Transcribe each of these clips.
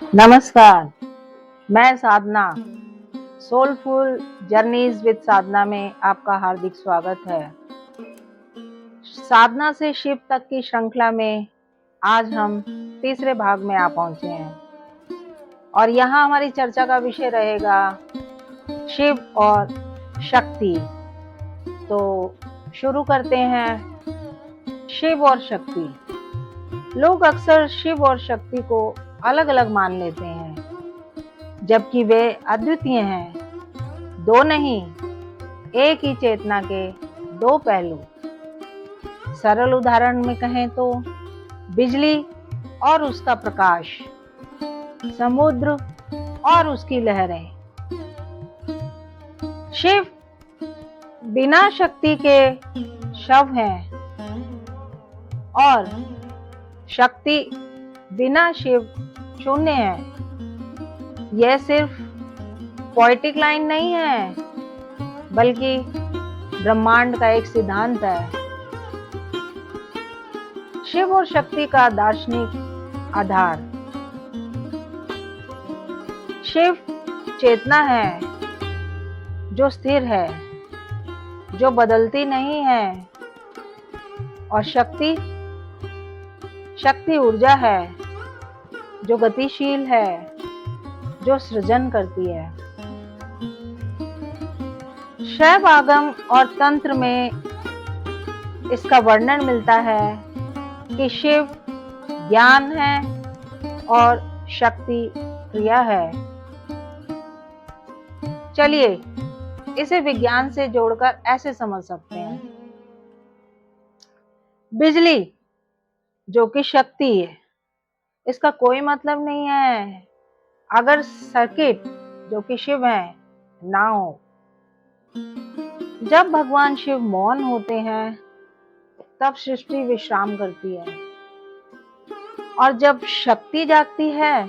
नमस्कार। मैं साधना soulful journeys with साधना में आपका हार्दिक स्वागत है। साधना से शिव तक की श्रृंखला में आज हम तीसरे भाग में आ पहुंचे हैं और यहाँ हमारी चर्चा का विषय रहेगा शिव और शक्ति। तो शुरू करते हैं। शिव और शक्ति। लोग अक्सर शिव और शक्ति को अलग अलग मान लेते हैं, जबकि वे अद्वितीय हैं। दो नहीं, एक ही चेतना के दो पहलू। सरल उदाहरण में कहें तो बिजली और उसका प्रकाश, समुद्र और उसकी लहरें। शिव बिना शक्ति के शव हैं और शक्ति बिना शिव शून्य है। यह सिर्फ पोएटिक लाइन नहीं है, बल्कि ब्रह्मांड का एक सिद्धांत है। शिव और शक्ति का दार्शनिक आधार। शिव चेतना है जो स्थिर है, जो बदलती नहीं है, और शक्ति ऊर्जा है जो गतिशील है, जो सृजन करती है। शैव आगम और तंत्र में इसका वर्णन मिलता है कि शिव ज्ञान है और शक्ति क्रिया है। चलिए इसे विज्ञान से जोड़कर ऐसे समझ सकते हैं। बिजली जो कि शक्ति है, इसका कोई मतलब नहीं है अगर सर्किट जो कि शिव है ना हो। जब भगवान शिव मौन होते हैं तब सृष्टि विश्राम करती है, और जब शक्ति जागती है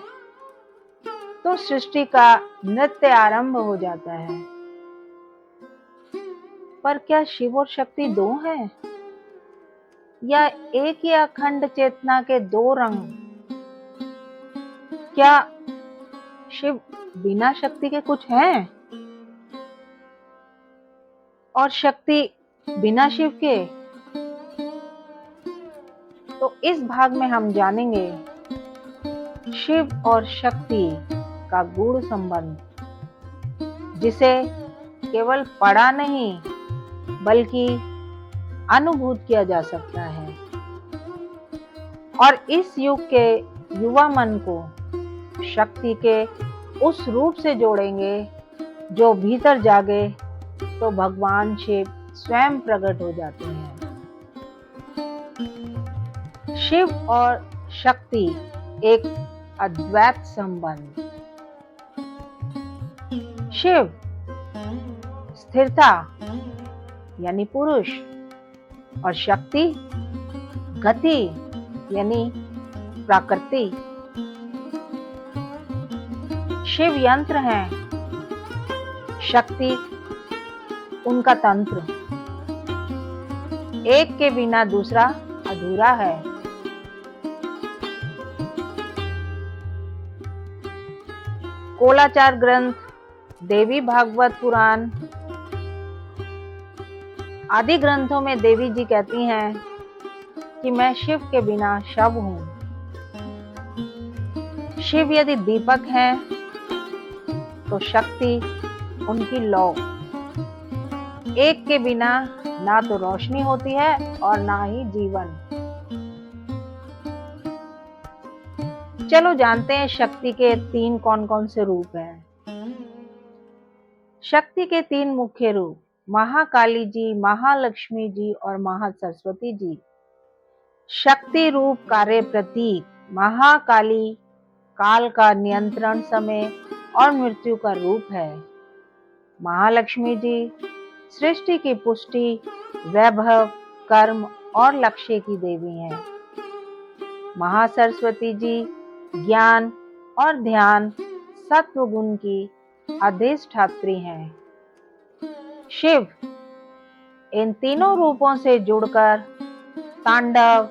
तो सृष्टि का नृत्य आरंभ हो जाता है। पर क्या शिव और शक्ति दो हैं, या एक ही अखंड चेतना के दो रंग? क्या शिव बिना शक्ति के कुछ हैं और शक्ति बिना शिव के? तो इस भाग में हम जानेंगे शिव और शक्ति का गूढ़ संबंध, जिसे केवल पढ़ा नहीं बल्कि अनुभूत किया जा सकता है, और इस युग के युवा मन को शक्ति के उस रूप से जोड़ेंगे जो भीतर जागे तो भगवान शिव स्वयं प्रकट हो जाते हैं। शिव और शक्ति एक अद्वैत संबंध। शिव स्थिरता यानी पुरुष, और शक्ति गति यानी प्रकृति। शिव यंत्र है, शक्ति उनका तंत्र। एक के बिना दूसरा अधूरा है। कोलाचार ग्रंथ, देवी भागवत पुराण आदि ग्रंथों में देवी जी कहती हैं कि मैं शिव के बिना शव हूं। शिव यदि दीपक है तो शक्ति उनकी लौ। एक के बिना ना तो रोशनी होती है और ना ही जीवन। चलो जानते हैं शक्ति के तीन कौन कौन से रूप हैं। शक्ति के तीन मुख्य रूप, महाकाली जी, महालक्ष्मी जी और महासरस्वती जी। शक्ति रूप कार्य प्रतीक। महाकाली काल का नियंत्रण, समय और मृत्यु का रूप है। महालक्ष्मी जी सृष्टि की पुष्टि, वैभव, कर्म और लक्ष्य की देवी हैं। महासरस्वती जी ज्ञान और ध्यान, सत्व गुण की अधिष्ठात्री हैं। शिव इन तीनों रूपों से जुड़कर तांडव,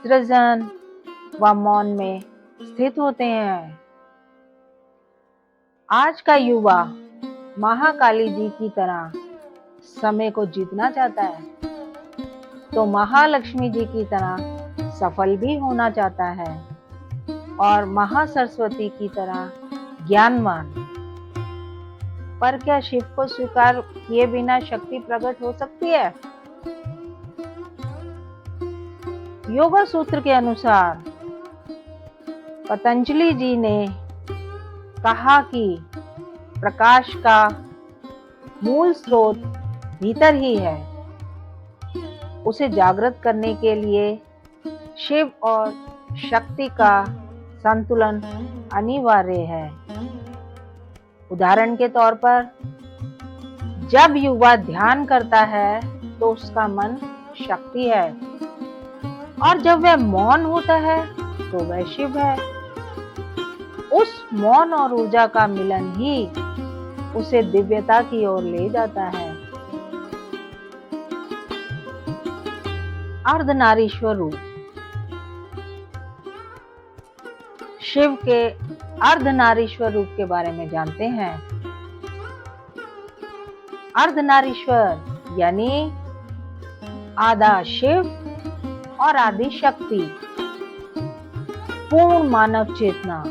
सृजन व मौन में स्थित होते हैं। आज का युवा महाकाली जी की तरह समय को जीतना चाहता है तो महालक्ष्मी जी की तरह सफल भी होना चाहता है और महासरस्वती की तरह ज्ञानवान। पर क्या शिव को स्वीकार किए बिना शक्ति प्रकट हो सकती है? योगा सूत्र के अनुसार पतंजलि जी ने कहा कि प्रकाश का मूल स्रोत भीतर ही है। उसे जागृत करने के लिए शिव और शक्ति का संतुलन अनिवार्य है। उदाहरण के तौर पर जब युवा ध्यान करता है तो उसका मन शक्ति है और जब वह मौन होता है तो वह शिव है। उस मौन और ऊर्जा का मिलन ही उसे दिव्यता की ओर ले जाता है। अर्धनारीश्वर रूप। शिव के अर्धनारीश्वर रूप के बारे में जानते हैं। अर्धनारीश्वर यानी आधा शिव और आधी शक्ति, पूर्ण मानव चेतना।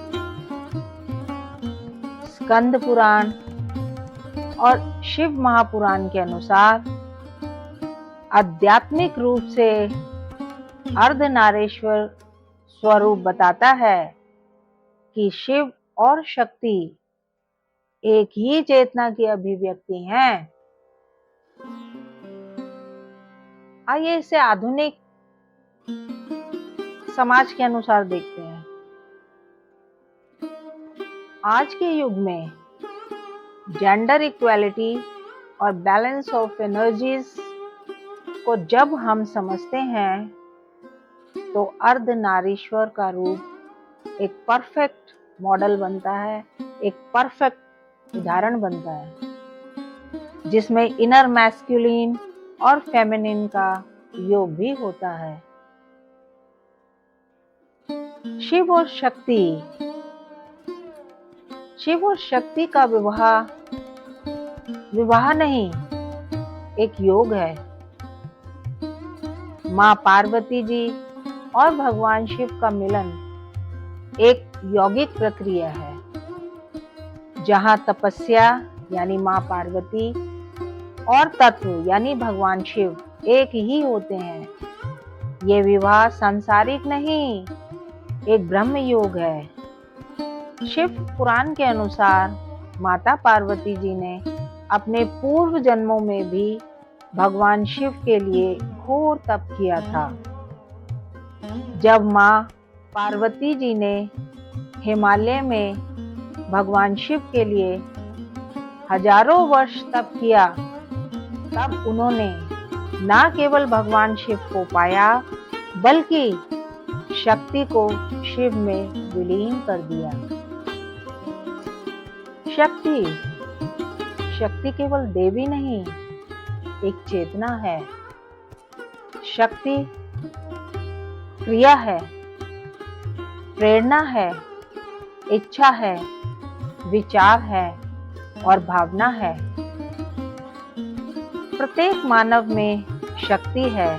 स्कंद पुराण और शिव महापुराण के अनुसार आध्यात्मिक रूप से अर्धनारीश्वर स्वरूप बताता है कि शिव और शक्ति एक ही चेतना की अभिव्यक्ति हैं। आइए इसे आधुनिक समाज के अनुसार देखते हैं। आज के युग में जेंडर इक्वालिटी और बैलेंस ऑफ एनर्जीज को जब हम समझते हैं तो अर्धनारीश्वर का रूप एक परफेक्ट मॉडल बनता है, एक परफेक्ट उदाहरण बनता है जिसमें इनर मैस्कुलिन और फेमिनिन का योग भी होता है। शिव और शक्ति का विवाह नहीं, एक योग है। मां पार्वती जी और भगवान शिव का मिलन एक यौगिक प्रक्रिया है जहां तपस्या यानी मां पार्वती और तत्व यानी भगवान शिव एक ही होते हैं। ये विवाह सांसारिक नहीं, एक ब्रह्म योग है। शिव पुराण के अनुसार माता पार्वती जी ने अपने पूर्व जन्मों में भी भगवान शिव के लिए घोर तप किया था। जब मां पार्वती जी ने हिमालय में भगवान शिव के लिए हजारों वर्ष तप किया, तब उन्होंने न केवल भगवान शिव को पाया बल्कि शक्ति को शिव में विलीन कर दिया। शक्ति केवल देवी नहीं, एक चेतना है। शक्ति क्रिया है, प्रेरणा है, इच्छा है, विचार है और भावना है। प्रत्येक मानव में शक्ति है,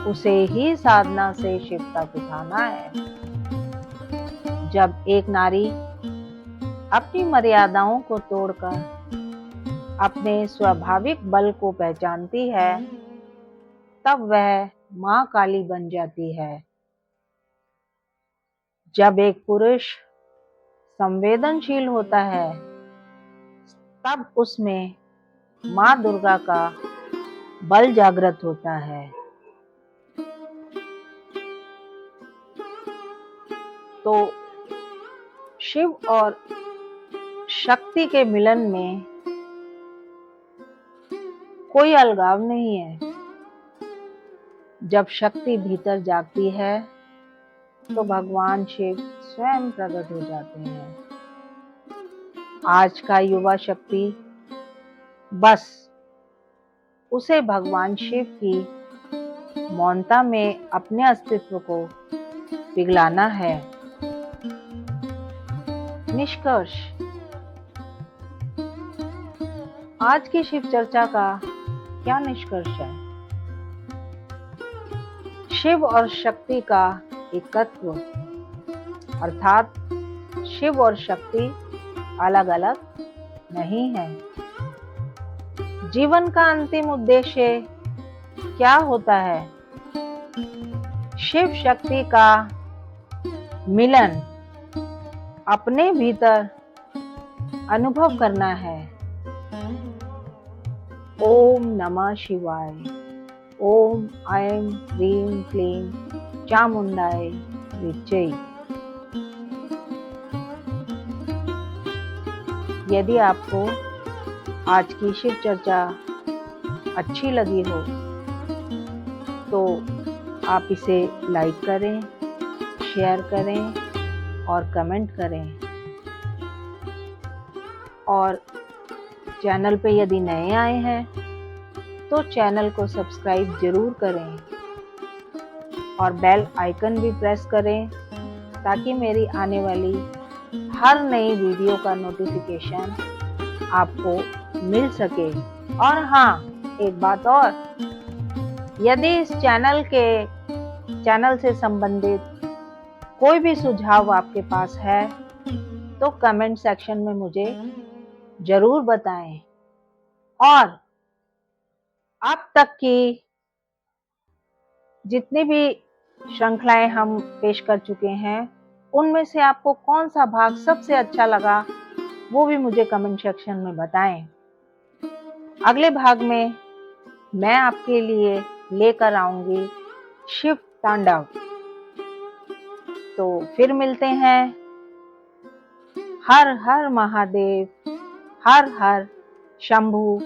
उसे ही साधना से शिव तक उठाना है। जब एक नारी अपनी मर्यादाओं को तोड़कर अपने स्वाभाविक बल को पहचानती है, तब वह मां काली बन जाती है। जब एक पुरुष संवेदनशील होता है, तब उसमें मां दुर्गा का बल जागृत होता है। तो शिव और शक्ति के मिलन में कोई अलगाव नहीं है। जब शक्ति भीतर जागती है तो भगवान शिव स्वयं प्रकट हो जाते हैं। आज का युवा शक्ति बस उसे भगवान शिव की मौनता में अपने अस्तित्व को पिघलाना है। निष्कर्ष, आज की शिव चर्चा का क्या निष्कर्ष है? शिव और शक्ति का एकत्व, अर्थात शिव और शक्ति अलग अलग नहीं है। जीवन का अंतिम उद्देश्य क्या होता है? शिव शक्ति का मिलन अपने भीतर अनुभव करना है। ओम नमः शिवाय। ओम ऐं ह्रीं क्लीं चामुंडाय विच्चे। यदि आपको आज की शिव चर्चा अच्छी लगी हो तो आप इसे लाइक करें, शेयर करें और कमेंट करें। और चैनल पे यदि नए आए हैं तो चैनल को सब्सक्राइब जरूर करें और बेल आइकन भी प्रेस करें ताकि मेरी आने वाली हर नई वीडियो का नोटिफिकेशन आपको मिल सके। और हाँ, एक बात और, यदि इस चैनल से संबंधित कोई भी सुझाव आपके पास है तो कमेंट सेक्शन में मुझे जरूर बताएं। और अब तक की जितनी भी श्रृंखलाएं हम पेश कर चुके हैं उनमें से आपको कौन सा भाग सबसे अच्छा लगा वो भी मुझे कमेंट सेक्शन में बताएं। अगले भाग में मैं आपके लिए लेकर आऊंगी शिव तांडव। तो फिर मिलते हैं। हर हर महादेव, हर हर शंभू।